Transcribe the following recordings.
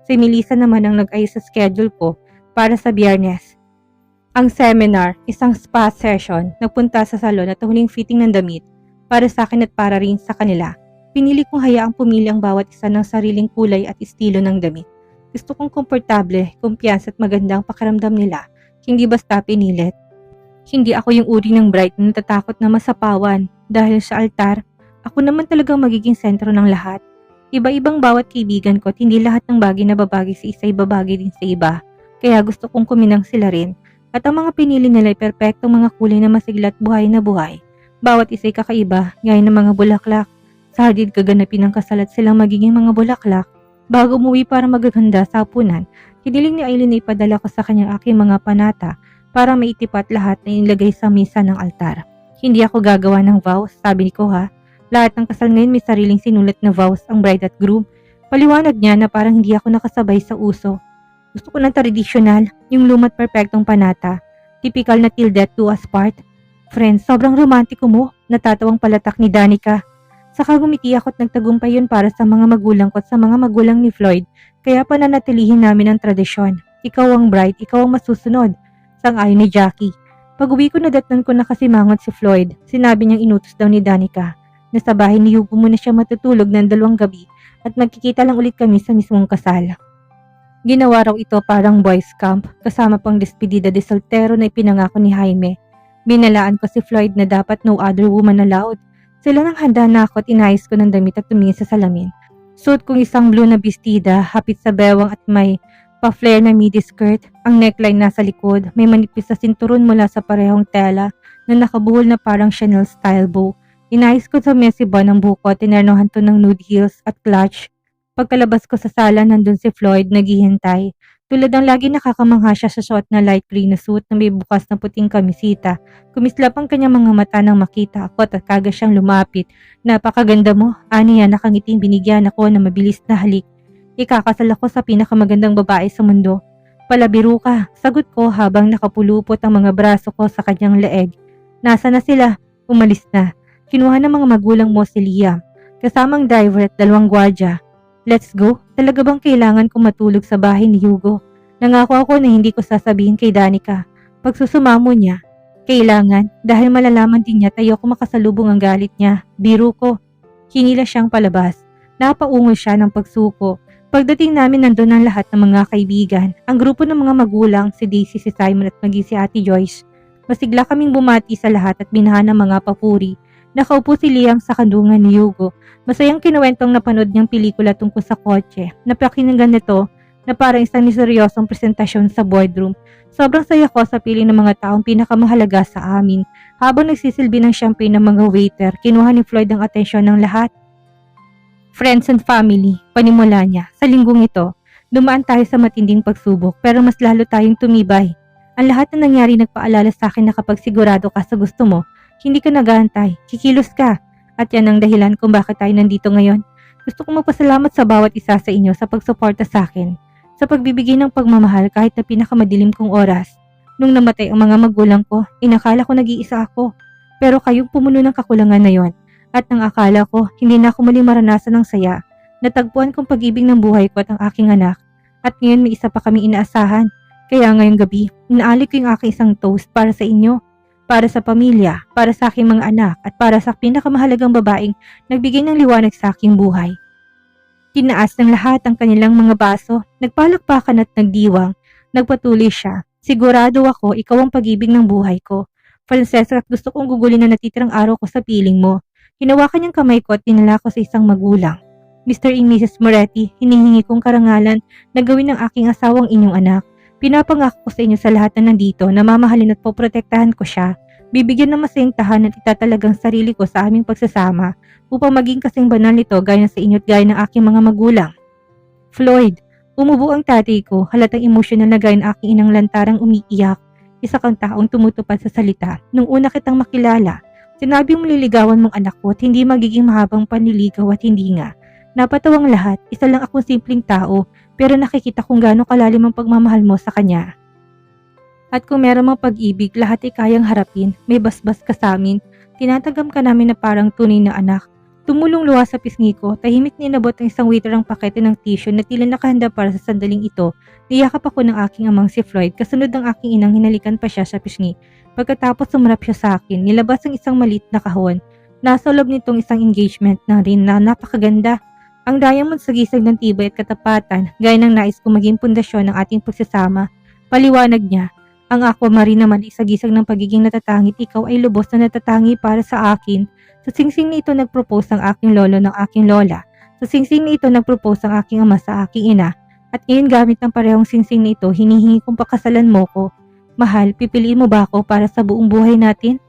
Si Melissa naman ang nag-ayos sa schedule ko para sa Biyernes. Ang seminar, isang spa session, nagpunta sa salon at huling fitting ng damit para sa akin at para rin sa kanila. Pinili kong hayaang pumili ang bawat isa ng sariling kulay at estilo ng damit. Gusto kong komportable, kumpiyansa at magandang pakiramdam nila, hindi basta pinilit. Hindi ako yung uri ng bride na natatakot na masapawan dahil sa altar. Ako naman talagang magiging sentro ng lahat. Iba-ibang bawat kaibigan ko at hindi lahat ng bagay na babagay sa isa ay babagay din sa iba. Kaya gusto kong kuminang sila rin. At ang mga pinili nila ay perpektong mga kulay na masigla at buhay na buhay. Bawat isa ay kakaiba, gaya ng mga bulaklak. Sa hadid kaganapin ng kasal at silang magiging mga bulaklak. Bago umuwi para magaganda sa hapunan, hiniling ni Aileen na ipadala ko sa kanyang aking mga panata para maitipat lahat na inilagay sa misa ng altar. Hindi ako gagawa ng vows, sabi ni Koha. Lahat ng kasal ngayon may sariling sinulat na vows ang bride at groom. Paliwanag niya na parang hindi ako nakasabay sa uso. Gusto ko ng tradisyonal, yung lumat perpektong panata. Typical na till death do us part. Friends, sobrang romantiko mo, natatawang palatak ni Danica. Saka gumiti ako at nagtagumpay yun para sa mga magulang ko at sa mga magulang ni Floyd, kaya pananatilihin namin ang tradisyon. Ikaw ang bride, ikaw ang masusunod. Sang-ayon ni Jackie. Pag-uwi ko nadatnan ko na kasimangot si Floyd, sinabi niyang inutos daw ni Danica na sa bahay ni Hugo muna siya matutulog ng 2 gabi at magkikita lang ulit kami sa mismong kasal. Ginawa raw ito parang boys camp kasama pang despedida de soltero na ipinangako ni Jaime. Binalaan ko si Floyd na dapat no other woman allowed. Sila nang handa na ako at inayos ko ng damit at tumingin sa salamin. Suot kong isang blue na bestida, hapit sa bewang at may pa-flare na midi skirt. Ang neckline nasa likod, may manipis na sinturon mula sa parehong tela na nakabuhol na parang Chanel style bow. Inayos ko sa messy bun ng buko at tinernohan to ng nude heels at clutch. Pagkalabas ko sa sala, nandun si Floyd naghihintay. Tulad ng lagi nakakamangha siya sa suot na light green na suit na may bukas na puting kamisita. Kumislap ang kanyang mga mata nang makita ako at kaga siyang lumapit. Napakaganda mo, aniya nakangiting binigyan ako na mabilis na halik. Ikakasal ako sa pinakamagandang babae sa mundo. Palabiro ka, sagot ko habang nakapulupot ang mga braso ko sa kanyang leeg. Nasa na sila? Umalis na. Kinuha ng mga magulang mo si Liam, kasamang driver at 2 gwardiya. Let's go? Talaga bang kailangan kong matulog sa bahay ni Hugo? Nangako ako na hindi ko sasabihin kay Danica. Pag susumamo niya, kailangan dahil malalaman din niya at ayoko makasalubong ang galit niya. Biro ko. Hinila siyang palabas. Napaungol siya ng pagsuko. Pagdating namin nandun ang lahat ng mga kaibigan. Ang grupo ng mga magulang, si Daisy, si Simon at maging si Ate Joyce. Masigla kaming bumati sa lahat at binahan ng mga papuri. Nakaupo si Liam sa kandungan ni Hugo. Masayang kinuwentong napanood niyang pelikula tungkol sa kotse. Napakinggan nito na parang isang miseryosong presentasyon sa boardroom. Sobrang saya ko sa piling ng mga taong pinakamahalaga sa amin. Habang nagsisilbi ng champagne ng mga waiter, kinuha ni Floyd ang atensyon ng lahat. Friends and family, panimula niya. Sa linggong ito, dumaan tayo sa matinding pagsubok pero mas lalo tayong tumibay. Ang lahat na nangyari nagpaalala sa akin na kapag sigurado ka sa gusto mo, hindi ka nag-aantay, kikilos ka. At yan ang dahilan kung bakit tayo nandito ngayon. Gusto kong magpasalamat sa bawat isa sa inyo sa pagsuporta sa akin. Sa pagbibigay ng pagmamahal kahit na pinakamadilim kong oras. Nung namatay ang mga magulang ko, inakala ko nag-iisa ako. Pero kayong pumuno ng kakulangan na yon. At nang akala ko, hindi na ako muling maranasan ng saya. Natagpuan kong pag-ibig ng buhay ko at ang aking anak. At ngayon may isa pa kami inaasahan. Kaya ngayong gabi, inaalik ko yung aking isang toast para sa inyo. Para sa pamilya, para sa aking mga anak, at para sa pinakamahalagang babaeng nagbigay ng liwanag sa aking buhay. Tinaas ng lahat ang kanilang mga baso, nagpalakpakan at nagdiwang. Nagpatuloy siya. Sigurado ako, ikaw ang pag-ibig ng buhay ko. Francesca, gusto kong gugulin na natitirang araw ko sa piling mo. Hinawakan niyang kamay ko at dinala ko sa isang magulang. Mr. and Mrs. Moretti, hinihingi kong karangalan na gawin ng aking asawang inyong anak. Pinapangako ko sa inyo sa lahat na nandito na mamahalin at poprotektahan ko siya. Bibigyan ng masayang tahanan at itatalagang sarili ko sa aming pagsasama upang maging kasing banal nito gaya sa inyo at gaya ng aking mga magulang. Floyd, umubo ang tatay ko, halatang emosyonal na gaya ng aking inang lantarang umiiyak. Isa kang taong tumutupad sa salita. Nung una kitang makilala, sinabing maliligawan mong anak ko at hindi magiging mahabang panliligaw at hindi nga. Napatawang lahat, isa lang akong simpleng tao, pero nakikita kung gaano kalalim ang pagmamahal mo sa kanya. At kung meron mang pag-ibig, lahat ay kayang harapin, may basbas ka sa amin, tinatagam ka namin na parang tunay na anak. Tumulong luha sa pisngi ko, tahimik na inabot ng isang waiter ang pakete ng tissue na tila nakahanda para sa sandaling ito. Niyakap ako ng aking amang si Floyd, kasunod ng aking inang hinalikan pa siya sa pisngi. Pagkatapos sumarap siya sa akin, nilabas ang isang maliit na kahon. Nasa loob nitong isang engagement na rin na napakaganda. Ang diamond sa gisag ng tibay at katapatan, gaya ng nais kong maging pundasyon ng ating pagsasama. Paliwanag niya, ang aquamarine naman ay sa gisag ng pagiging natatangit, ikaw ay lubos na natatangi para sa akin. Sa singsing na ito nag-propose ang aking lolo ng aking lola. Sa singsing na ito nag-propose ang aking ama sa aking ina. At ngayon gamit ng parehong singsing na ito, hinihingi kong pakasalan mo ko. Mahal, pipiliin mo ba ako para sa buong buhay natin?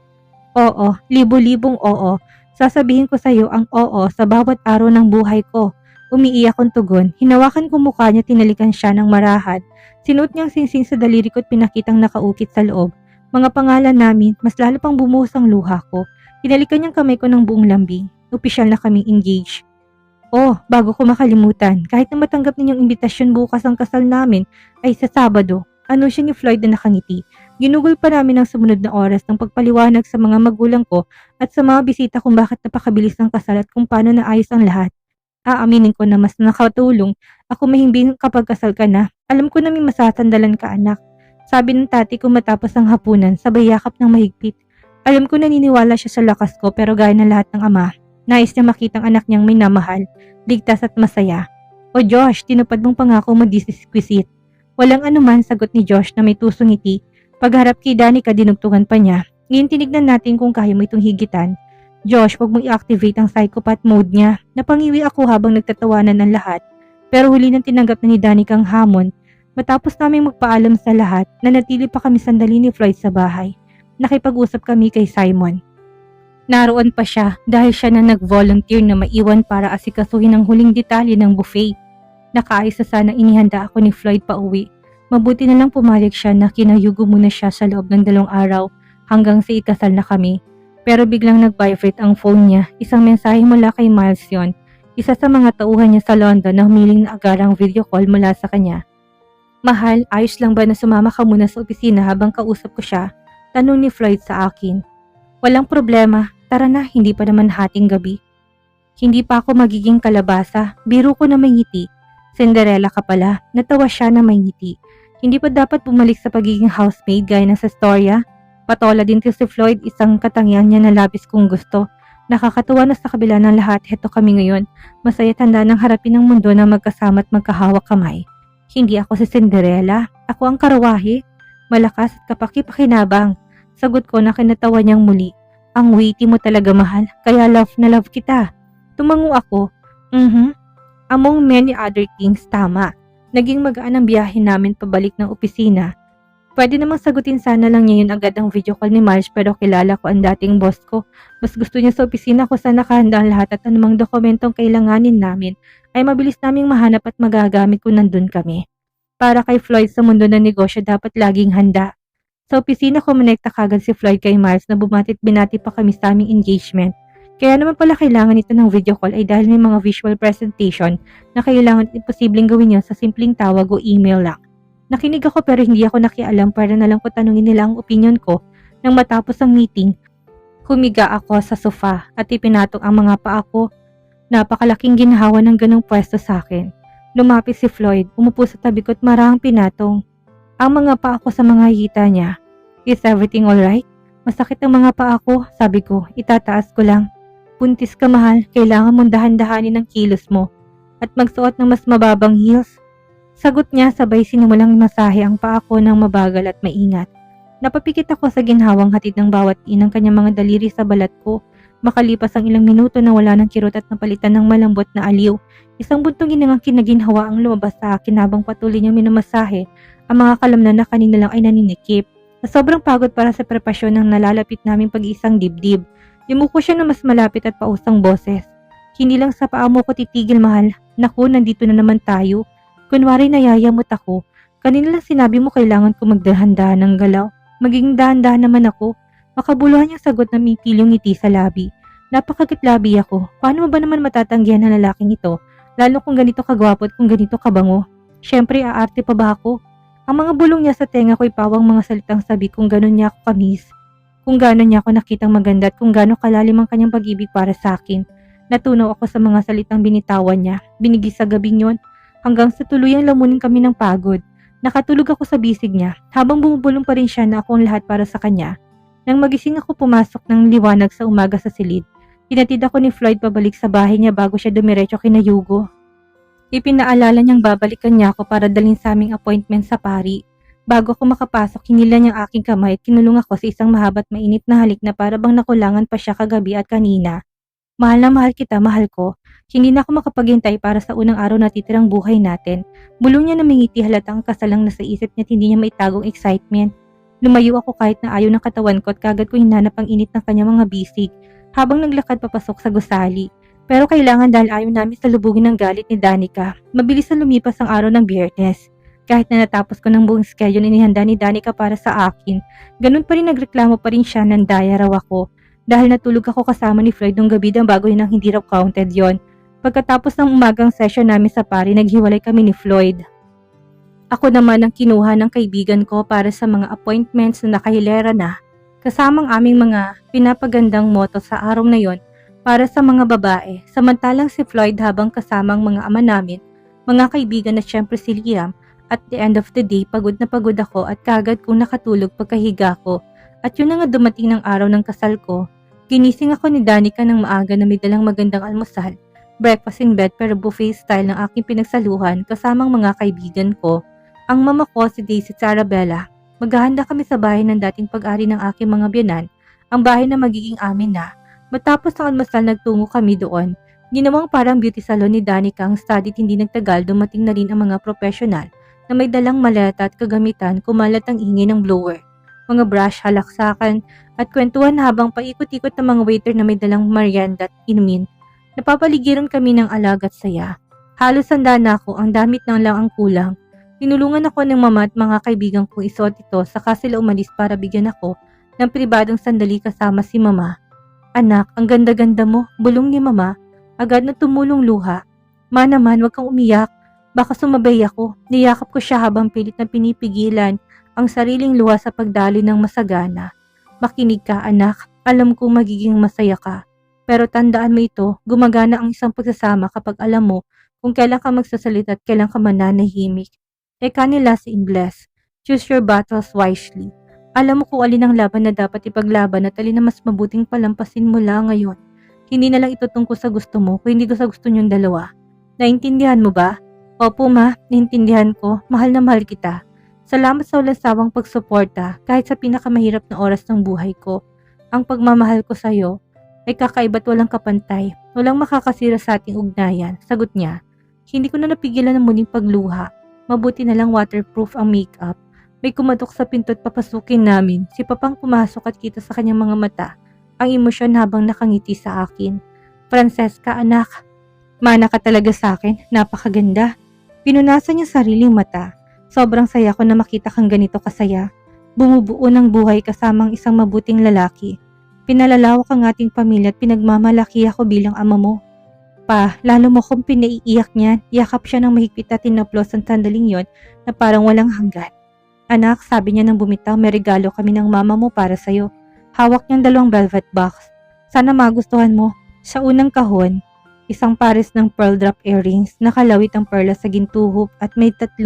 Oo, libo-libong oo. Sasabihin ko sa iyo ang oo sa bawat araw ng buhay ko. Umiiyak kong tugon. Hinawakan ko mukha niya, tinalikan siya ng marahan. Sinuot niyang singsing sa daliri ko at pinakitang nakaukit sa loob. Mga pangalan namin, mas lalo pang bumuhos ang luha ko. Hinalikan niyang kamay ko ng buong lambing. Opisyal na kaming engaged. Oh, bago ko makalimutan, kahit na matanggap ninyong imbitasyon bukas ang kasal namin ay sa Sabado, anunsyo ni Floyd na nakangiti. Ginugol pa namin ang sumunod na oras ng pagpaliwanag sa mga magulang ko at sa mga bisita kung bakit napakabilis ng kasal at kung paano naayos ang lahat. Aaminin ko na mas nakatulong ako mahimbing kapag kasal ka na. Alam ko na may masasandalan ka, anak. Sabi ng tati ko matapos ang hapunan, sabay yakap ng mahigpit. Alam ko naniniwala siya sa lakas ko pero gaya ng lahat ng ama, nais niya makitang anak niyang minamahal, ligtas at masaya. O Josh, tinupad mong pangako mo disisquisit. Walang anuman, sagot ni Josh na may tusong ngiti. Pagharap kay Danica, dinugtungan pa niya. Ngayon tinignan natin kung kaya mo itong higitan. Josh, wag mong i-activate ang psychopath mode niya. Napangiwi ako habang nagtatawanan ng lahat. Pero huli nang tinanggap na ni Danica ang hamon. Matapos naming magpaalam sa lahat, nanatili pa kami sandali ni Floyd sa bahay. Nakipag-usap kami kay Simon. Naroon pa siya dahil siya na nag-volunteer na maiwan para asikasuhin ang huling detalye ng buffet. Nakaayos na sana inihanda ako ni Floyd pa uwi. Mabuti na lang pumayag siya na kinayugo muna siya sa loob ng 2 araw hanggang sa ikasal na kami. Pero biglang nag-vibrate ang phone niya. Isang mensahe mula kay Miles yon. Isa sa mga tauhan niya sa London na humiling na agarang video call mula sa kanya. Mahal, ayos lang ba na sumama ka muna sa opisina habang kausap ko siya? Tanong ni Floyd sa akin. Walang problema, tara na, hindi pa naman hating gabi. Hindi pa ako magiging kalabasa, biro ko na may ngiti. Cinderella ka pala, natawa siya na may ngiti. Hindi pa dapat bumalik sa pagiging housemaid gaya ng sa storya? Patola din si Floyd, isang katangian niya na labis kong gusto. Nakakatuwa na sa kabila ng lahat, heto kami ngayon. Masaya tanda ng harapin ng mundo na magkasama at magkahawak kamay. Hindi ako si Cinderella, ako ang karawahe. Malakas at kapaki-pakinabang. Sagot ko na kinatawa niyang muli. Ang witty mo talaga, mahal, kaya love na love kita. Tumango ako. Among many other things, tama. Naging magaan ang biyahe namin pabalik ng opisina. Pwede namang sagutin sana lang niya yun agad ang video call ni Marge pero kilala ko ang dating boss ko. Mas gusto niya sa opisina ko sana nakahanda ang lahat at anumang dokumentong kailanganin namin ay mabilis naming mahanap at magagamit kung nandun kami. Para kay Floyd sa mundo ng negosyo dapat laging handa. Sa opisina kumonekta kagad si Floyd kay Miles na bumatit binati pa kami sa aming engagement. Kaya naman pala kailangan ito ng video call ay dahil may mga visual presentation na kailangan imposibleng gawin yun sa simpleng tawag o email lang. Nakinig ako pero hindi ako nakialam para na lang ko tanungin nila ang opinion ko. Nang matapos ang meeting, humiga ako sa sofa at ipinatong ang mga paa ko. Napakalaking ginhawa ng ganong pwesto sa akin. Lumapit si Floyd, umupo sa tabi ko at marahang pinatong ang mga paa ko sa mga hita niya. Is everything alright? Masakit ang mga paa ko, sabi ko, itataas ko lang. Buntis ka, mahal, kailangan mong dahan-dahanin ang kilos mo at magsuot ng mas mababang heels. Sagot niya sabay sinimulang masahe ang paa ko ng mabagal at maingat. Napapikit ako sa ginhawang hatid ng bawat inang kanyang mga daliri sa balat ko. Makalipas ang ilang minuto na wala ng kirot at napalitan ng malambot na aliw. Isang buntong ginangang kinaginhawa ang lumabas sa akin habang patuloy niyang minamasahe ang mga kalamnan na kanina lang ay naninikip. Na sobrang pagod para sa prepasyon ng nalalapit naming pag-iisang dibdib. Yumuko siya na mas malapit at pausang boses. Hindi lang sa paa mo ko titigil, mahal. Naku, nandito na naman tayo. Kunwari nayayamot ako. Kanina lang sinabi mo kailangan ko magdahan-dahan ng galaw. Maging dahan-dahan naman ako. Makabuluhan niyang sagot na may pilyong ngiti sa labi. Napakagitlabi ako. Paano mo ba naman matatanggihan ang lalaking ito? Lalo kung ganito kagwapo at kung ganito kabango. Siyempre, aarte pa ba ako? Ang mga bulong niya sa tenga ko'y pawang mga salitang sabi kung gano'n niya ako kamis. Kung gano'n niya ako nakitang maganda at kung gano'n kalalim ang kanyang pag-ibig para sa akin. Natunaw ako sa mga salitang binitawan niya, binigay sa gabing yon, hanggang sa tuluyang lamunin kami ng pagod. Nakatulog ako sa bisig niya, habang bumubulong pa rin siya na ako ang lahat para sa kanya. Nang magising ako, pumasok ng liwanag sa umaga sa silid. Hinatid ako ni Floyd pabalik sa bahay niya bago siya dumiretso kina Hugo. Ipinaalala niyang babalikan niya ako para dalhin sa aming appointment sa pari. Bago ako makapasok, hinila niyang aking kamay at kinulong ako sa isang mahabat mainit na halik na para bang nakulangan pa siya kagabi at kanina. Mahal na mahal kita, mahal ko. Hindi na ako makapaghintay para sa unang araw na titirang buhay natin. Bulong niya na mingiti, halatang kasalang nasa isip niya at hindi niya maitagong excitement. Lumayo ako kahit na ayaw ng katawan ko at kagad ko hinanap ang init ng kanyang mga bisig habang naglakad papasok sa gusali. Pero kailangan dahil ayaw namin salubugin ng galit ni Danica. Mabilis na lumipas ang araw ng Biyernes. Kahit na natapos ko ng buong schedule inihanda ni Danica para sa akin, ganun pa rin nagreklamo pa rin siya ng daya raw ako. Dahil natulog ako kasama ni Floyd nung gabi ng bago yun ang hindi raw counted yon. Pagkatapos ng umagang session namin sa pari, naghiwalay kami ni Floyd. Ako naman ang kinuha ng kaibigan ko para sa mga appointments na nakahilera na, kasamang aming mga pinapagandang moto sa araw na yon para sa mga babae, samantalang si Floyd habang kasamang mga ama namin, mga kaibigan at syempre si Liam. At the end of the day, pagod na pagod ako at kagad kong nakatulog pagkahiga ko. At yun na nga dumating ng araw ng kasal ko. Ginising ako ni Danica ng maaga na may dalang magandang almusal, breakfast in bed pero buffet style ng aking pinagsaluhan kasamang mga kaibigan ko. Ang mama ko si Daisy at Arabella. Maghahanda kami sa bahay ng dating pag-ari ng aking mga biyanan, ang bahay na magiging amin na. Matapos ang almusal, nagtungo kami doon. Ginawang parang beauty salon ni Danica ang study at hindi nagtagal dumating na rin ang mga profesional na may dalang maleta at kagamitan, kumalat ang ingay ng blower, mga brush, halaksakan at kwentuhan habang paikot-ikot ng mga waiter na may dalang merienda at inumin. Napapaligiran kami ng alaga at saya. Halos handa na ako, ang damit na lang ang kulang. Tinulungan ako ng mama at mga kaibigan ko isuot ito saka sila umalis para bigyan ako ng pribadong sandali kasama si mama. Anak, ang ganda-ganda mo, bulong ni mama. Agad na tumulong luha. Ma naman, wag kang umiyak. Baka sumabay ako. Niyakap ko siya habang pilit na pinipigilan ang sariling luha sa pagdaloy ng masagana. Makinig ka, anak. Alam ko magiging masaya ka. Pero tandaan mo ito, gumagana ang isang pagsasama kapag alam mo kung kailan ka magsasalita at kailan ka mananahimik. Eka nila sa Ingles, choose your battles wisely. Alam mo kung alin ang laban na dapat ipaglaban at alin na mas mabuting palampasin mula ngayon. Hindi na lang ito tungkol sa gusto mo kung hindi ko sa gusto niyong dalawa. Naintindihan mo ba? Opo ma, naintindihan ko. Mahal na mahal kita. Salamat sa walang sawang pagsuporta kahit sa pinakamahirap na oras ng buhay ko. Ang pagmamahal ko sa iyo ay kakaiba't walang kapantay. Walang makakasira sa ating ugnayan. Sagot niya. Hindi ko na napigilan ng muling pagluha. Mabuti na lang waterproof ang makeup. May kumatok sa pinto at papasukin namin. Si Papang pumasok at kita sa kanyang mga mata ang emosyon habang nakangiti sa akin. Francesca, anak. Mana ka talaga sa akin. Napakaganda. Pinunasan niya sariling mata. Sobrang saya ko na makita kang ganito kasaya. Bumubuo ng buhay kasamang isang mabuting lalaki. Pinalalawak ang ating pamilya at pinagmamalaki ako bilang ama mo. Pa, lalo mo kung pinaiiyak niyan. Yakap siya ng mahigpit at tinaplos ang sandaling yon na parang walang hanggan. Anak, sabi niya nang bumitaw, may regalo kami ng mama mo para sa'yo. Hawak niyang 2 velvet box. Sana magustuhan mo. Sa unang kahon, isang pares ng pearl drop earrings, nakalawit ang perlas sa gintuhop at may 3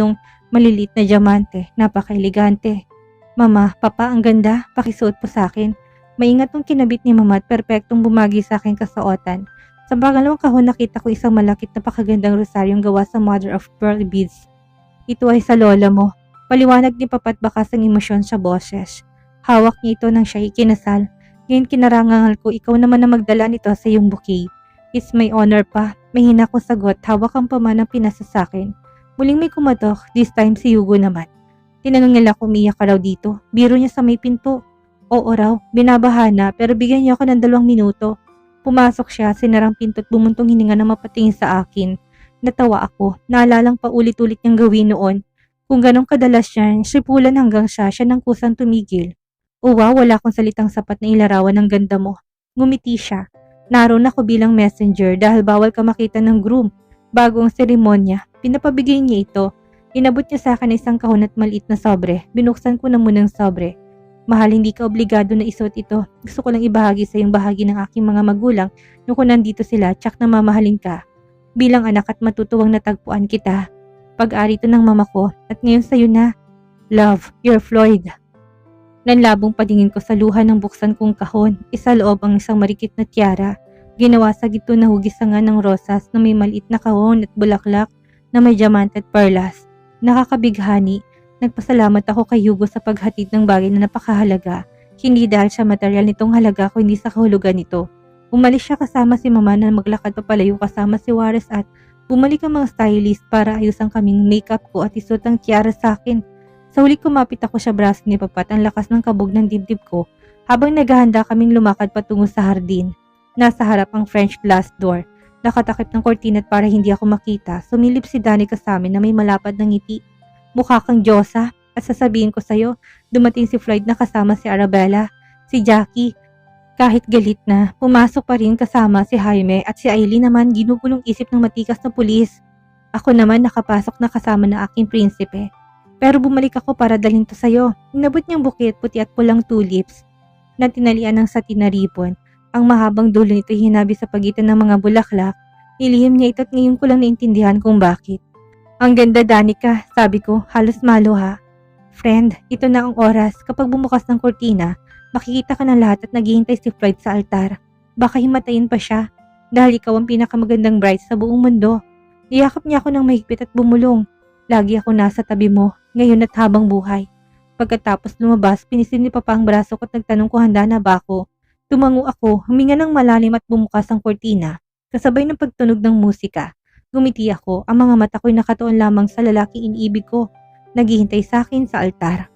maliliit na diamante. Napaka-elegante. Mama, papa, ang ganda. Pakisuot po sa akin. Maingat mong kinabit ni mama at perpektong bumagi sa aking kasuotan. Sa pangalawang kahon, nakita ko isang malakit na pakagandang rosaryong gawa sa mother of pearl beads. Ito ay sa lola mo. Paliwanag ni Papa't bakas ang emosyon sa boses. Hawak niya ito nang siya ikinasal. Ngayon kinarangal ko, ikaw naman na magdala nito sa iyong bouquet. It's my honor pa. May hina kong sagot, hawak ang pamanang pinasa sa akin. Muling may kumatok, this time si Hugo naman. Tinanong nila kung umiyak ka raw dito. Biro niya sa may pinto. Oo raw, binabahana pero bigyan niya ako ng 2 minuto. Pumasok siya, sinarang pinto at bumuntong hininga na mapatingin sa akin. Natawa ako, naalalang paulit-ulit niyang gawin noon. Kung ganong kadalas yan, sipulan hanggang siya nang kusang tumigil. O wow, wala akong salitang sapat na ilarawan ng ganda mo. Ngumiti siya. Naroon ako bilang messenger dahil bawal ka makita ng groom. Bago ang seremonya, pinapabigay niya ito. Inabot niya sa akin isang kahon at maliit na sobre. Binuksan ko na muna ang sobre. Mahal, hindi ka obligado na isuot ito. Gusto ko lang ibahagi sa yung bahagi ng aking mga magulang nung kung nandito sila tsak na mamahalin ka. Bilang anak at matutuwang natagpuan kita. Pag-ari ito ng mama ko at ngayon sa'yo na. Love, your Floyd. Nanlabong padingin ko sa luha ng buksan kong kahon. Isa loob ang isang marikit na tiara. Ginawa sa gito na hugisangan ng rosas na may maliit na kahon at bulaklak na may diamante at perlas. Nakakabighani. Nagpasalamat ako kay Hugo sa paghatid ng bagay na napakahalaga. Hindi dahil sa material nitong halaga kundi sa kahulugan nito. Umalis siya kasama si mama na maglakad papalayo kasama si Juarez at bumalik ang mga stylist para ayusan kaming makeup ko at isuot ang tiara sa akin. Sa huli kumapit ako sa braso ni Papa at ang lakas ng kabog ng dibdib ko habang naghahanda kaming lumakad patungo sa hardin. Nasa harap ang French glass door. Nakatakip ng kortina at para hindi ako makita, sumilip si Danica sa amin na may malapad ng ngiti. Mukha kang Diyosa at sasabihin ko sa'yo, dumating si Floyd na kasama si Arabella, si Jackie. Kahit galit na, pumasok pa rin kasama si Jaime at si Aileen naman ginugulong isip ng matikas na pulis. Ako naman nakapasok na kasama ng aking prinsipe. Pero bumalik ako para dalhin to sa'yo. Inabot niyang bukit puti at pulang tulips na tinalian ng satin na ribbon. Ang mahabang dulo nito hinabi sa pagitan ng mga bulaklak. Nilihim niya ito at ngayon ko lang naintindihan kung bakit. Ang ganda, Danica, sabi ko, halos maluha. Friend, ito na ang oras. Kapag bumukas ng kortina, makikita ka ng lahat at naghihintay si Floyd sa altar. Baka himatayin pa siya dahil ikaw ang pinakamagandang bride sa buong mundo. Niyakap niya ako ng mahigpit at bumulong. Lagi ako nasa tabi mo, ngayon at habang buhay. Pagkatapos lumabas, pinisil ni Papa ang braso ko at nagtanong kung handa na ba ako. Tumango ako, huminga ng malalim at bumukas ang kortina. Kasabay ng pagtunog ng musika. Gumiti ako, ang mga mata ko'y nakatuon lamang sa lalaking iniibig ko. Naghihintay sa akin sa altar.